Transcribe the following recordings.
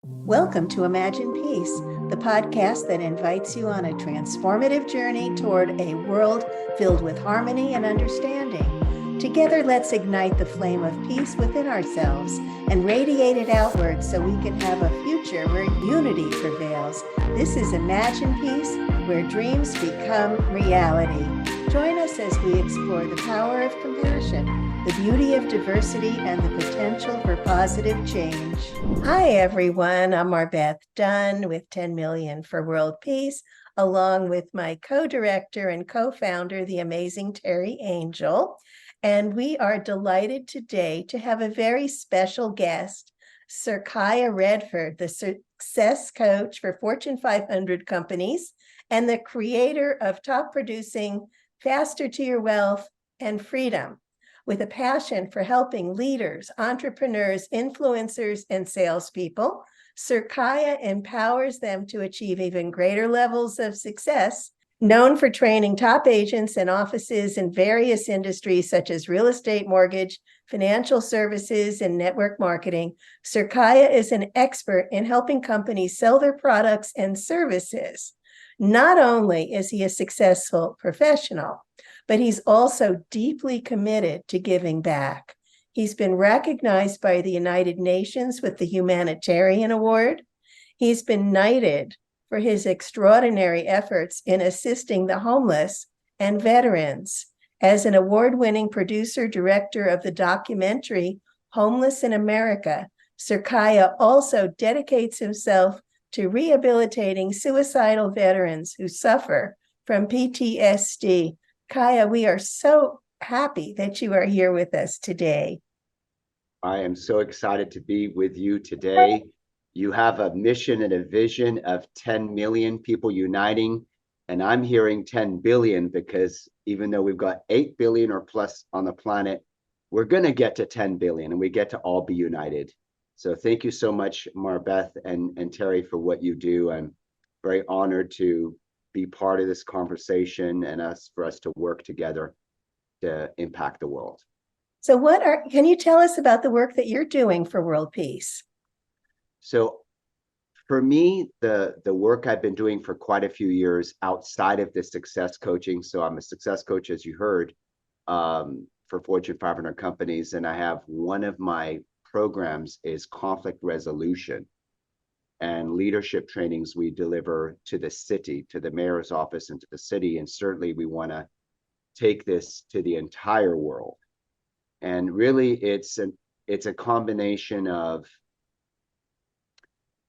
Welcome to Imagine Peace, the podcast that invites you on a transformative journey toward a world filled with harmony and understanding. Together, let's ignite the flame of peace within ourselves and radiate it outward so we can have a future where unity prevails. This is Imagine Peace, where dreams become reality. Join us as we explore the power of compassion, the beauty of diversity, and the potential for positive change. Hi, everyone. I'm MarBeth Dunn with 10 Million for World Peace, along with my co-director and co-founder, the amazing Terry Angel. And we are delighted today to have a very special guest, Sir Kaya Redford, the success coach for Fortune 500 companies and the creator of top producing Faster to Your Wealth and Freedom. With a passion for helping leaders, entrepreneurs, influencers, and salespeople, Sir Kaya empowers them to achieve even greater levels of success. Known for training top agents and offices in various industries such as real estate, mortgage, financial services, and network marketing, Sir Kaya is an expert in helping companies sell their products and services. Not only is he a successful professional, but he's also deeply committed to giving back. He's been recognized by the United Nations with the Humanitarian Award. He's been knighted for his extraordinary efforts in assisting the homeless and veterans. As an award-winning producer, director of the documentary Homeless in America, Sir Kaya also dedicates himself to rehabilitating suicidal veterans who suffer from PTSD. Kaya, we are so happy that you are here with us today. I am so excited to be with you today. You have a mission and a vision of 10 million people uniting, and I'm hearing 10 billion because even though we've got 8 billion or plus on the planet, we're going to get to 10 billion and we get to all be united. So thank you so much, MarBeth and Terry, for what you do. I'm very honored to be part of this conversation and for us to work together to impact the world. So can you tell us about the work that you're doing for world peace? So for me, the work I've been doing for quite a few years outside of the success coaching. So I'm a success coach, as you heard, for Fortune 500 companies. And I have one of my programs is conflict resolution and leadership trainings we deliver to the city, to the mayor's office and to the city. And certainly we want to take this to the entire world. And really it's a combination of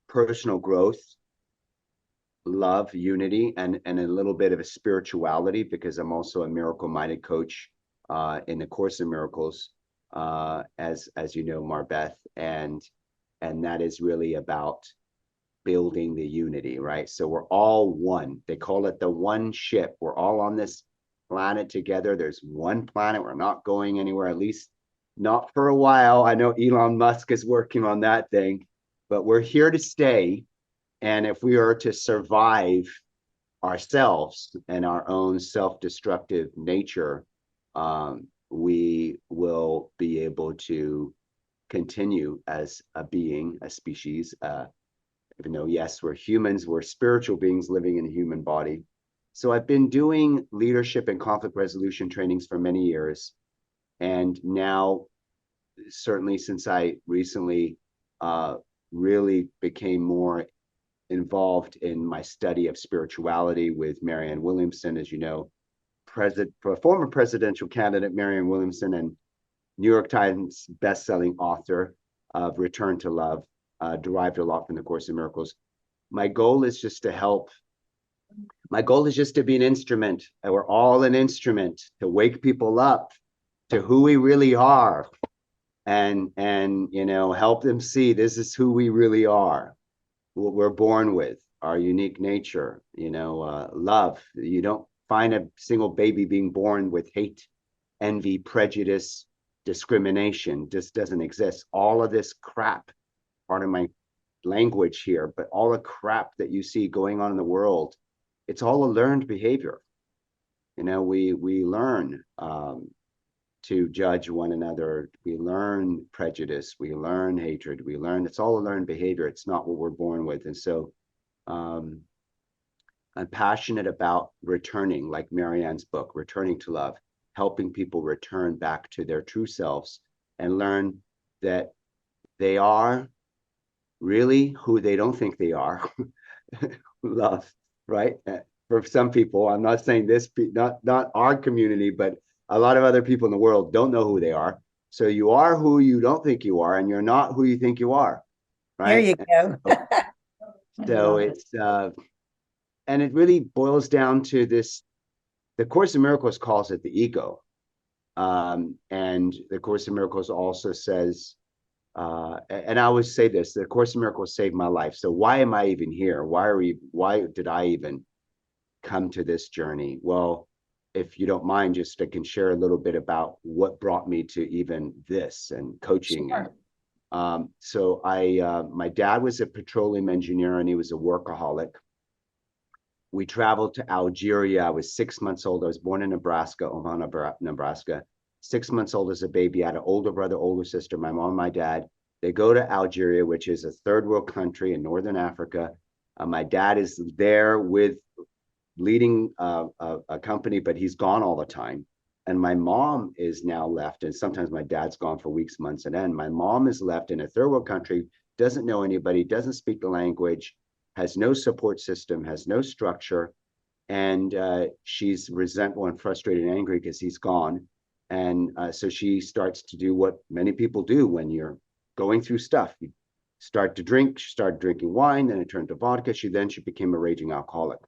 personal growth, love, unity, and a little bit of a spirituality, because I'm also a miracle-minded coach in the Course in Miracles, as you know, MarBeth, and that is really about building the unity, right? So we're all one. They call it the one ship. We're all on this planet together. There's one planet. We're not going anywhere, at least not for a while. I know Elon Musk is working on that thing, but we're here to stay. And if we are to survive ourselves and our own self-destructive nature, we will be able to continue as a being, a species, even though, yes, we're humans, we're spiritual beings living in a human body. So I've been doing leadership and conflict resolution trainings for many years. And now, certainly since I recently really became more involved in my study of spirituality with Marianne Williamson, as you know, former presidential candidate Marianne Williamson and New York Times bestselling author of Return to Love, derived a lot from the Course in Miracles. My goal is just to help. My goal is just to be an instrument. And we're all an instrument to wake people up to who we really are, and help them see this is who we really are, what we're born with, our unique nature, love. You don't find a single baby being born with hate, envy, prejudice, discrimination. Just doesn't exist. All of this crap, pardon my language here, but all the crap that you see going on in the world, it's all a learned behavior. We learn to judge one another. We learn prejudice, we learn hatred, it's all a learned behavior. It's not what we're born with. And so I'm passionate about returning, like Marianne's book, Returning to Love, helping people return back to their true selves and learn that they are really who they don't think they are. Love, right? For some people, I'm not saying this, not our community, but a lot of other people in the world don't know who they are. So you are who you don't think you are, and you're not who you think you are, There right? you go. So it's and it really boils down to this. The Course in Miracles calls it the ego, and the Course in Miracles also says, and I always say this: the Course in Miracles saved my life. So why am I even here? Why did I even come to this journey? Well, if you don't mind, just I can share a little bit about what brought me to even this and coaching. Sure. So my dad was a petroleum engineer and he was a workaholic. We traveled to Algeria. I was 6 months old. I was born in Nebraska, Omaha, Nebraska. 6 months old as a baby. I had an older brother, older sister, my mom, my dad. They go to Algeria, which is a third world country in Northern Africa. My dad is there with leading a company, but he's gone all the time. And my mom is now left. And sometimes my dad's gone for weeks, months, and then my mom is left in a third world country, doesn't know anybody, doesn't speak the language, has no support system, has no structure. And she's resentful and frustrated and angry because he's gone. And so she starts to do what many people do when you're going through stuff. You start to drink. She started drinking wine, then it turned to vodka. She became a raging alcoholic.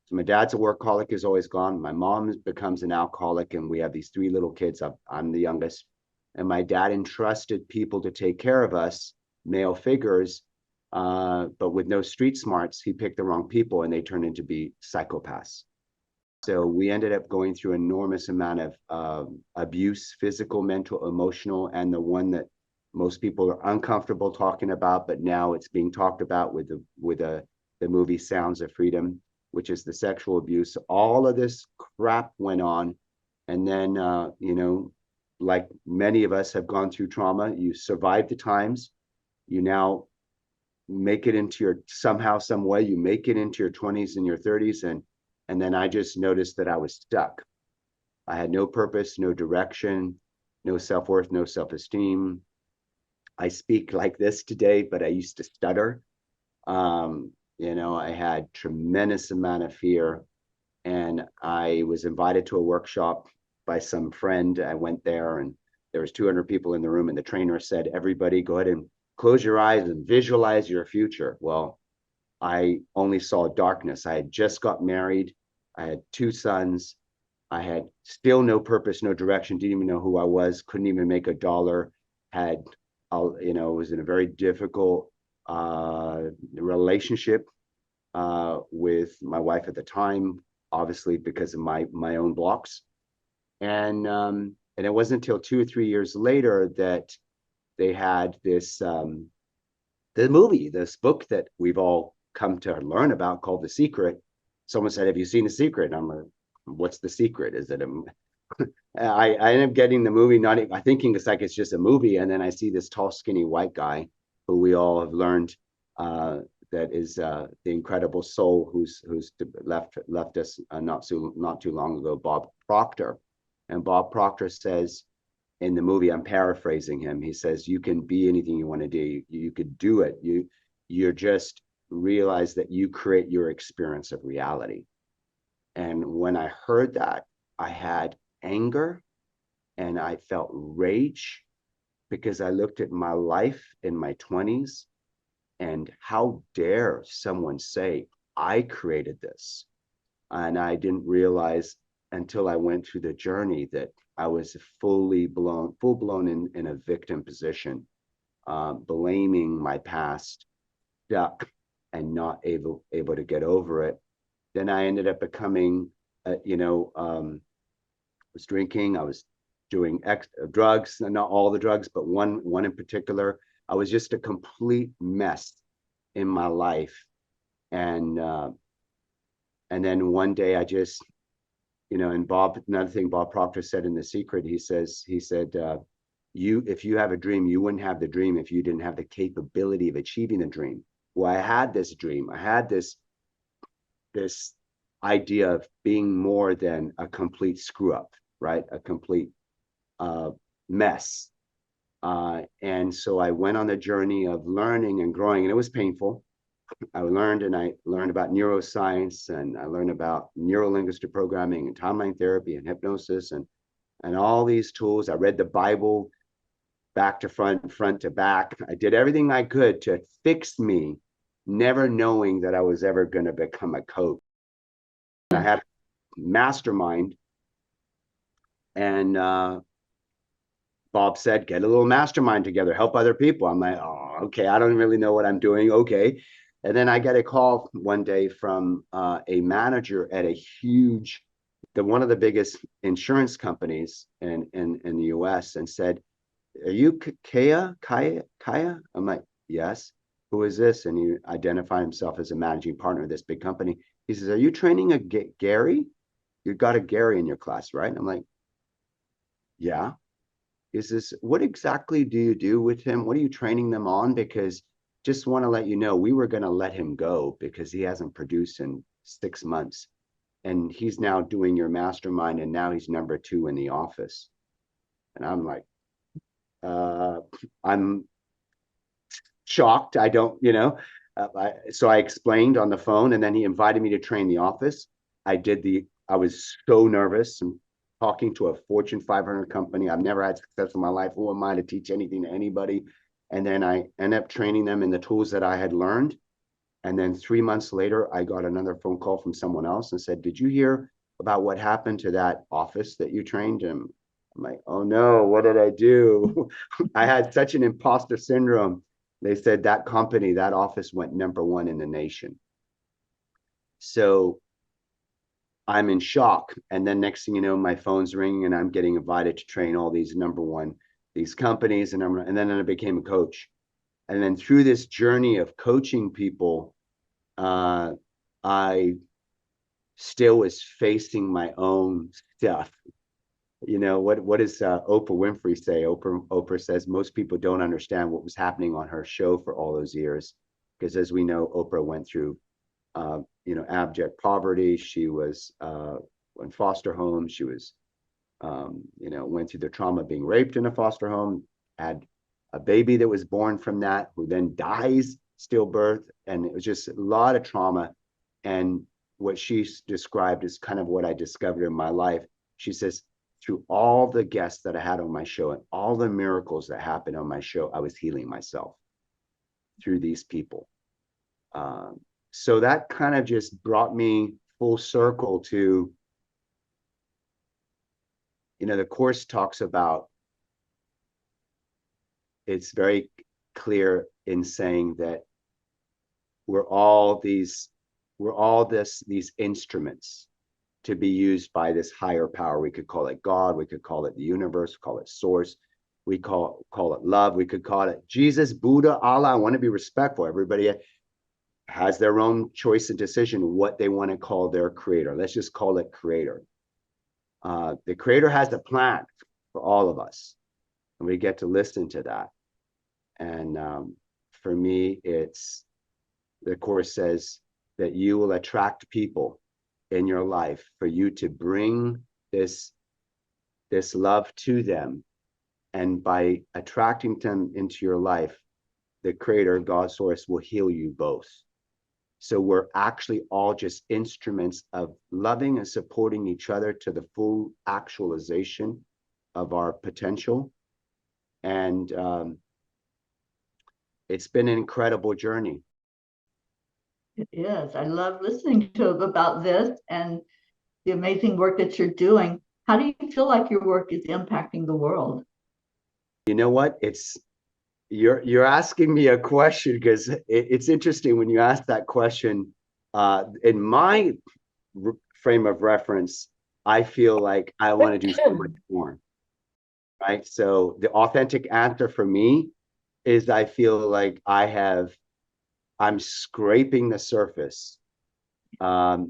So my dad's a workaholic, is always gone. My mom becomes an alcoholic, and we have these three little kids. I'm the youngest. And my dad entrusted people to take care of us, male figures, but with no street smarts. He picked the wrong people and they turned into be psychopaths. So we ended up going through an enormous amount of abuse, physical, mental, emotional, and the one that most people are uncomfortable talking about, but now it's being talked about with the movie Sounds of Freedom, which is the sexual abuse. All of this crap went on. And then, like many of us have gone through trauma, you survive the times, you now make it into your, somehow, some way, you make it into your 20s and your 30s. And then I just noticed that I was stuck. I had no purpose, no direction, no self-worth, no self-esteem. I speak like this today, but I used to stutter. I had tremendous amount of fear, and I was invited to a workshop by some friend. I went there and there was 200 people in the room, and the trainer said, everybody go ahead and close your eyes and visualize your future. Well, I only saw darkness. I had just got married. I had 2 sons. I had still no purpose, no direction, didn't even know who I was, couldn't even make a dollar, was in a very difficult relationship with my wife at the time, obviously because of my own blocks. And it wasn't until 2 or 3 years later that they had this this book that we've all come to learn about called The Secret. Someone said, have you seen The Secret? And I'm like, what's The Secret? Is it I ended up getting the movie, not thinking it's just a movie. And then I see this tall, skinny white guy who we all have learned that is the incredible soul who's left us not too long ago, Bob Proctor. And Bob Proctor says in the movie, I'm paraphrasing him, he says, you can be anything you want to do. You could do it. You're just realize that you create your experience of reality. And when I heard that, I had anger and I felt rage because I looked at my life in my 20s and how dare someone say I created this. And I didn't realize until I went through the journey that I was full blown in a victim position, blaming my past, stuck and not able to get over it. Then I ended up becoming, was drinking, I was doing drugs, not all the drugs, but one in particular. I was just a complete mess in my life. And then one day I just and Bob, another thing Bob Proctor said in The Secret, he said, if you have a dream, you wouldn't have the dream if you didn't have the capability of achieving the dream. Well, I had this dream. I had this idea of being more than a complete screw up, right? A complete mess. And so I went on the journey of learning and growing, and it was painful. I learned about neuroscience, and I learned about neuro-linguistic programming and timeline therapy and hypnosis and all these tools. I read the Bible back to front, front to back. I did everything I could to fix me, never knowing that I was ever going to become a coach. I had a mastermind, and Bob said, get a little mastermind together, help other people. I'm like, oh, okay, I don't really know what I'm doing. Okay. And then I get a call one day from a manager at one of the biggest insurance companies in the US, and said, are you Kaya? I'm like, yes. Who is this? And he identified himself as a managing partner of this big company. He says, are you training a Gary? You got a Gary in your class, right? I'm like, yeah. Is this, what exactly do you do with him? What are you training them on? Because just want to let you know, we were going to let him go because he hasn't produced in 6 months. And he's now doing your mastermind, and now he's number 2 in the office. And I'm like, I'm shocked. I don't, so I explained on the phone, and then he invited me to train the office. I was so nervous. I'm talking to a Fortune 500 company. I've never had success in my life. Who am I to teach anything to anybody? And then I ended up training them in the tools that I had learned. And then 3 months later, I got another phone call from someone else and said, did you hear about what happened to that office that you trained him? I'm like, oh no, what did I do? I had such an imposter syndrome. They said that company, that office went number 1 in the nation. So I'm in shock. And then next thing you know, my phone's ringing, and I'm getting invited to train all these these companies. And then I became a coach. And then through this journey of coaching people, I still was facing my own stuff. What does Oprah Winfrey say? Oprah says most people don't understand what was happening on her show for all those years, because as we know, Oprah went through abject poverty. She was in foster home. She was went through the trauma of being raped in a foster home, had a baby that was born from that, who then dies stillbirth, and it was just a lot of trauma. And what she described is kind of what I discovered in my life. She says, through all the guests that I had on my show and all the miracles that happened on my show, I was healing myself through these people. So that kind of just brought me full circle to, the Course talks about, it's very clear in saying that we're all these instruments to be used by this higher power. We could call it God, we could call it the universe, call it source, we call it love, we could call it Jesus, Buddha, Allah. I want to be respectful. Everybody has their own choice and decision what they want to call their creator. Let's just call it creator. The creator has a plan for all of us, and we get to listen to that. And for me, the Course says that you will attract people in your life for you to bring this love to them. And by attracting them into your life, the creator, God, source, will heal you both. So we're actually all just instruments of loving and supporting each other to the full actualization of our potential. And it's been an incredible journey. It is. I love listening to about this and the amazing work that you're doing. How do you feel like your work is impacting the world? You know what? You're asking me a question, because it's interesting when you ask that question. In my frame of reference, I feel like I want to do so much more. Right. So the authentic answer for me is I feel like I'm scraping the surface The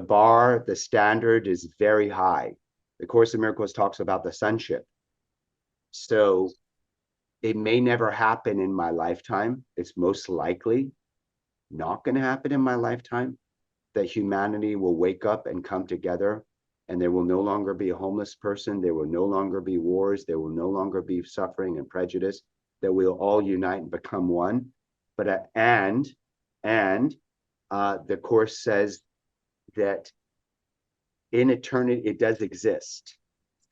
bar, the standard is very high. The Course in Miracles talks about the sonship. So it may never happen in my lifetime. It's most likely not going to happen in my lifetime, that humanity will wake up and come together, and there will no longer be a homeless person. There will no longer be wars. There will no longer be suffering and prejudice, that we'll all unite and become one. But the Course says that in eternity, it does exist.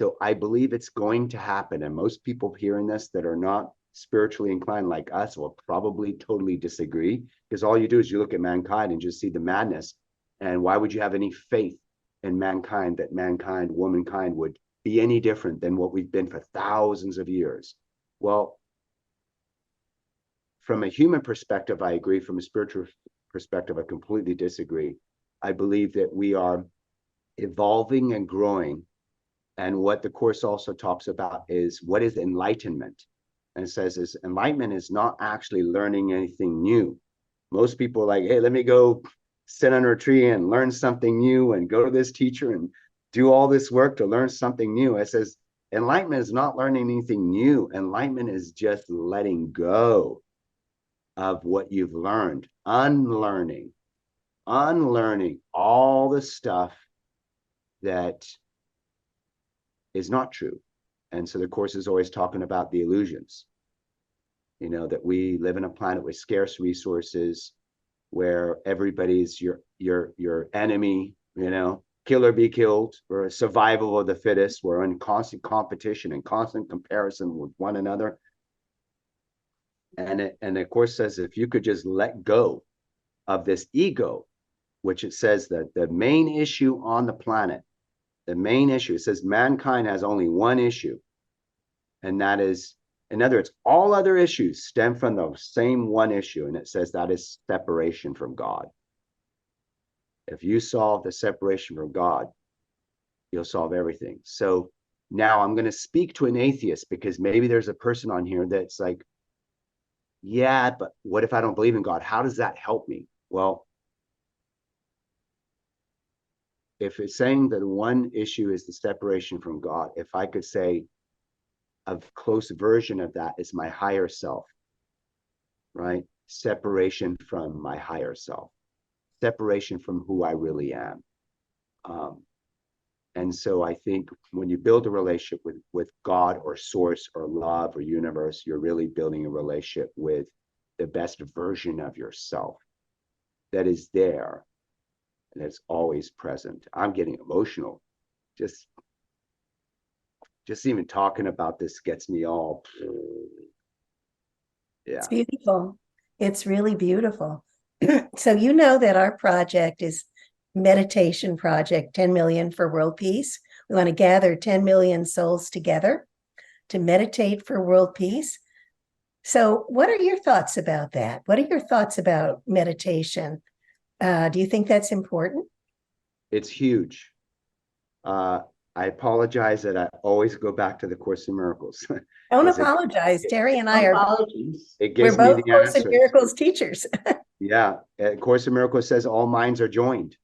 So I believe it's going to happen. And most people hearing this that are not spiritually inclined like us will probably totally disagree, because all you do is you look at mankind and just see the madness. And why would you have any faith in mankind, that mankind, womankind would be any different than what we've been for thousands of years? Well, from a human perspective, I agree. From a spiritual perspective, I completely disagree. I believe that we are evolving and growing. And what the Course also talks about is what is enlightenment. And it says is enlightenment is not actually learning anything new. Most people are like, hey, let me go sit under a tree and learn something new and go to this teacher and do all this work to learn something new. It says enlightenment is not learning anything new. Enlightenment is just letting go of what you've learned, unlearning all the stuff that is not true. And so the Course is always talking about the illusions, that we live in a planet with scarce resources, where everybody's your enemy, kill or be killed, or survival of the fittest. We're in constant competition and constant comparison with one another. And the Course says if you could just let go of this ego, which it says that the main issue on the planet, it says mankind has only one issue, and that is, in other words, all other issues stem from the same one issue, and it says that is separation from God. If you solve the separation from God, you'll solve everything. So now I'm going to speak to an atheist, because maybe there's a person on here that's like, yeah, but what if I don't believe in God? How does that help me? Well, if it's saying that one issue is the separation from God, if I could say a close version of that is my higher self, right? Separation from my higher self, separation from who I really am. And so I think when you build a relationship with God or source or love or universe, you're really building a relationship with the best version of yourself that is there and it's always present. I'm getting emotional. Just even talking about this gets me all, yeah. It's beautiful. It's really beautiful. So you know that our project is meditation project, 10 million for world peace. We want to gather 10 million souls together to meditate for world peace. So what are your thoughts about that? What are your thoughts about meditation? Do you think that's important? It's huge. I apologize that I always go back to the Course in Miracles. Don't apologize. Terry and I are, it we're gives me both the Course in answers. Miracles teachers. Yeah, Course in Miracles says all minds are joined,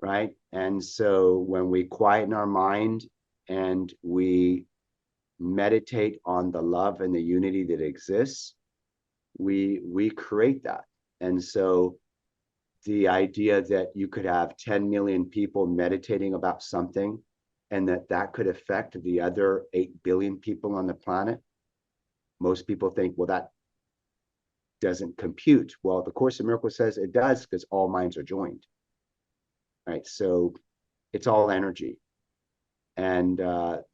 right? And so when we quieten our mind and we meditate on the love and the unity that exists, we create that. And so the idea that you could have 10 million people meditating about something, and that could affect the other 8 billion people on the planet, most people think, well, that doesn't compute. Well, the Course in Miracles says it does, because all minds are joined, right? So it's all energy. And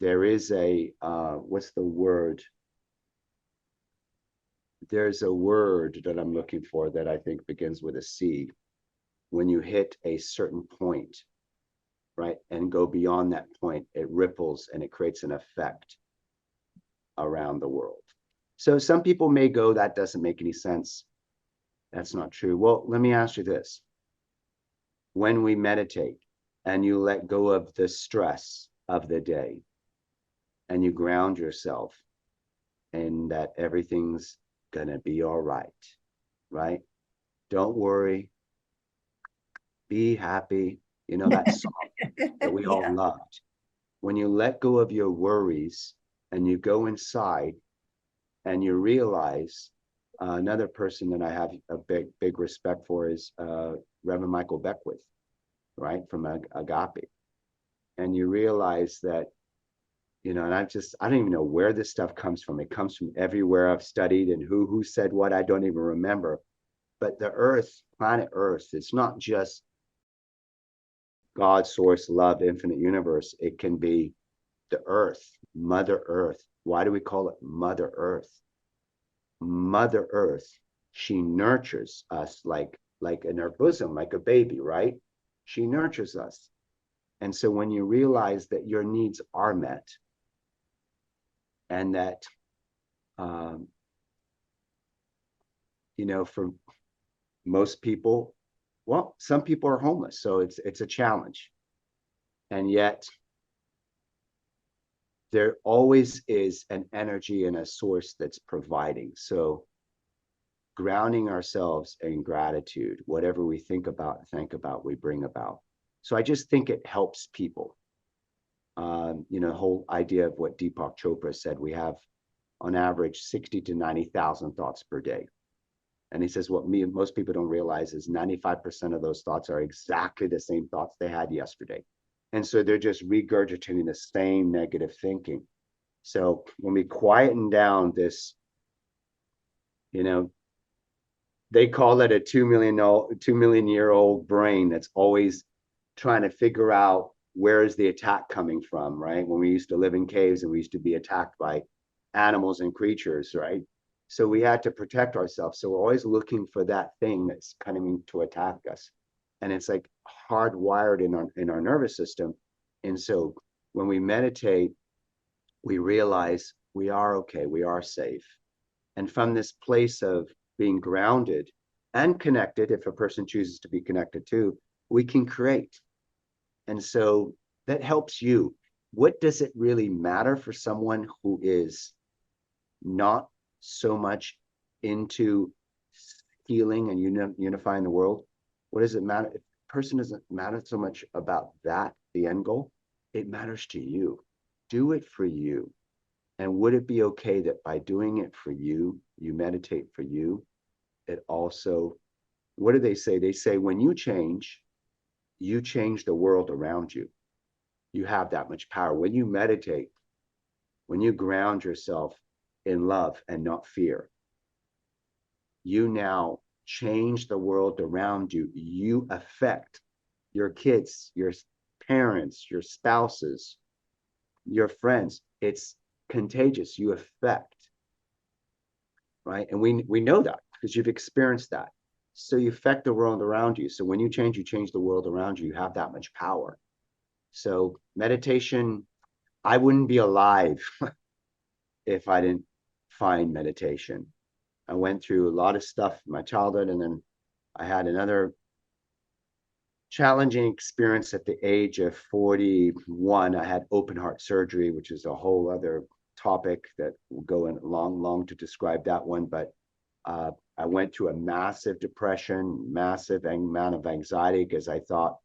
there is a, what's the word? There's a word that I'm looking for that I think begins with a C. When you hit a certain point, right, and go beyond that point, it ripples and it creates an effect around the world. So some people may go, that doesn't make any sense. That's not true. Well, let me ask you this. When we meditate and you let go of the stress of the day and you ground yourself and that everything's gonna be all right, right? Don't worry, be happy. You know, that song that we all Yeah. loved. When you let go of your worries and you go inside and you realize, another person that I have a big respect for is Reverend Michael Beckwith, right, from Agape. And you realize that, you know, and I don't even know where this stuff comes from. It comes from everywhere I've studied, and who said what, I don't even remember. But the earth, planet Earth, it's not just God, source, love, infinite universe. It can be the earth, Mother Earth. Why do we call it Mother Earth? Mother Earth, she nurtures us like in her bosom, like a baby, right? She nurtures us. And so when you realize that your needs are met, and that, you know, for most people, well, some people are homeless, so it's a challenge. And yet there always is an energy and a source that's providing. So grounding ourselves in gratitude, whatever we think about, we bring about. So I just think it helps people. You know, the whole idea of what Deepak Chopra said, we have on average 60 to 90,000 thoughts per day. And he says, what most people don't realize is 95% of those thoughts are exactly the same thoughts they had yesterday. And so they're just regurgitating the same negative thinking. So when we quieten down this, you know, they call it a 2 million year old brain that's always trying to figure out where is the attack coming from, right? When we used to live in caves and we used to be attacked by animals and creatures, right? So we had to protect ourselves. So we're always looking for that thing that's coming to attack us. And it's like hardwired in our nervous system. And so when we meditate, we realize we are okay, we are safe. And from this place of being grounded and connected, if a person chooses to be connected too, we can create. And so that helps you. What does it really matter for someone who is not so much into healing and unifying the world? What does it matter? If a person doesn't matter so much about that, the end goal, it matters to you. Do it for you. And would it be okay that by doing it for you, you meditate for you, it also, what do they say? They say when you change the world around you. You have that much power. When you meditate, when you ground yourself in love and not fear, you now change the world around you. You affect your kids, your parents, your spouses, your friends. It's contagious. You affect, right? And we know that because you've experienced that. So you affect the world around you. So when you change the world around you. You have that much power. So meditation, I wouldn't be alive if I didn't find meditation. I went through a lot of stuff in my childhood, and then I had another challenging experience at the age of 41. I had open heart surgery, which is a whole other topic that will go in long to describe that one. But I went through a massive depression, massive amount of anxiety because I thought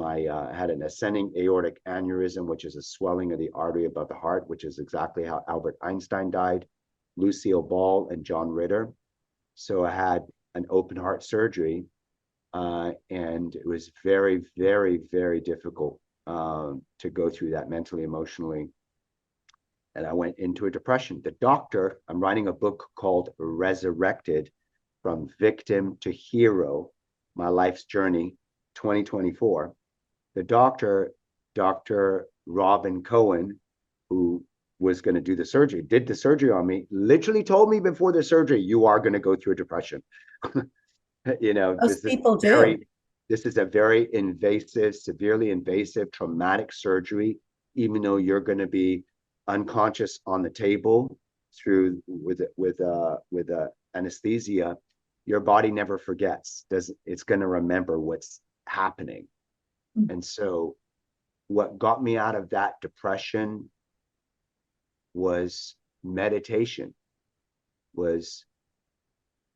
I had an ascending aortic aneurysm, which is a swelling of the artery above the heart, which is exactly how Albert Einstein died, Lucille Ball, and John Ritter. So I had an open heart surgery, and it was very, very, very difficult to go through that mentally, emotionally. And I went into a depression. The doctor, I'm writing a book called Resurrected, From Victim to Hero, My Life's Journey, 2024. The doctor, Dr. Robin Cohen, who was going to do the surgery, did the surgery on me, literally told me before the surgery, you are going to go through a depression. You know, Most people do. This is a very invasive, severely invasive, traumatic surgery, even though you're going to be unconscious on the table with anesthesia. Your body never forgets. It's going to remember what's happening. And so what got me out of that depression was meditation, was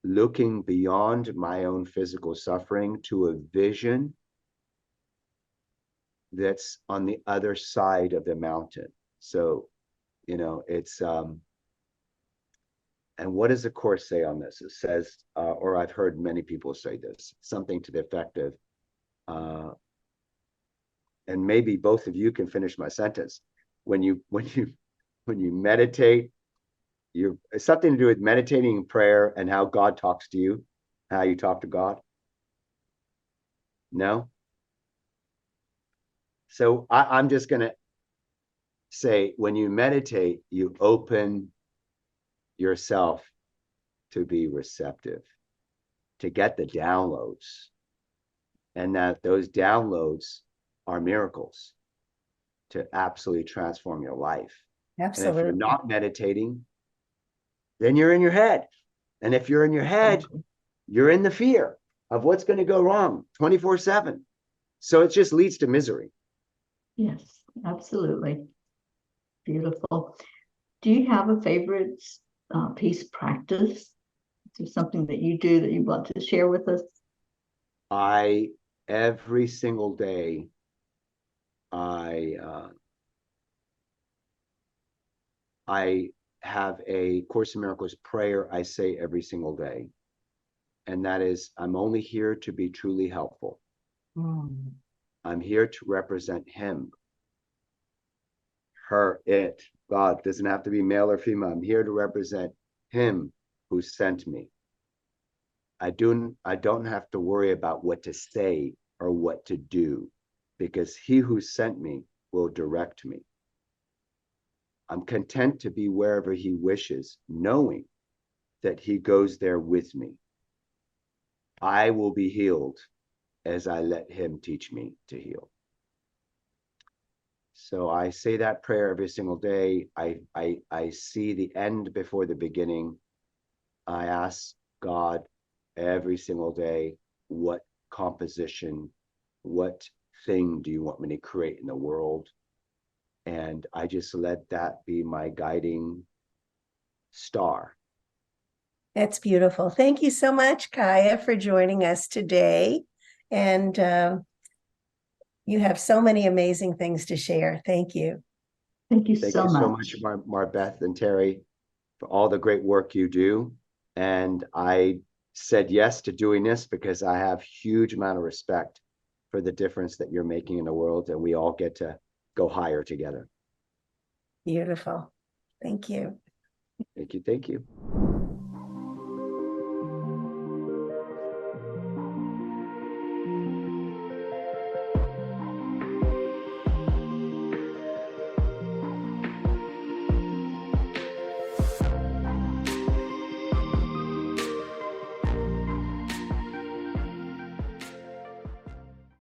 looking beyond my own physical suffering to a vision that's on the other side of the mountain. So, it's and what does the Course say on this? It says, or I've heard many people say this, something to the effect of, and maybe both of you can finish my sentence. When you meditate, it's something to do with meditating and prayer and how God talks to you, how you talk to God. No? So I'm just going to say, when you meditate, you open yourself to be receptive, to get the downloads, and that those downloads are miracles to absolutely transform your life. Absolutely. And if you're not meditating, then you're in your head. And if you're in your head, you're in the fear of what's going to go wrong 24/7. So it just leads to misery. Yes, absolutely. Beautiful. Do you have a favorite peace practice? Is there something that you do that you want to share with us? Every single day, I have a Course in Miracles prayer I say every single day. And that is, I'm only here to be truly helpful. I'm here to represent him, her, it, God. Doesn't have to be male or female. I'm here to represent him who sent me. I don't have to worry about what to say or what to do, because he who sent me will direct me. I'm content to be wherever he wishes, knowing that he goes there with me. I will be healed as I let him teach me to heal. So I say that prayer every single day. I see the end before the beginning. I ask God every single day, what composition, what thing do you want me to create in the world? And I just let that be my guiding star. That's beautiful. Thank you so much, Kaya, for joining us today. And you have so many amazing things to share. Thank you. Thank you Thank so you much. so much, MarBeth and Terry, for all the great work you do. And I said yes to doing this because I have huge amount of respect for the difference that you're making in the world, and we all get to go higher together. Beautiful. Thank you. Thank you. Thank you.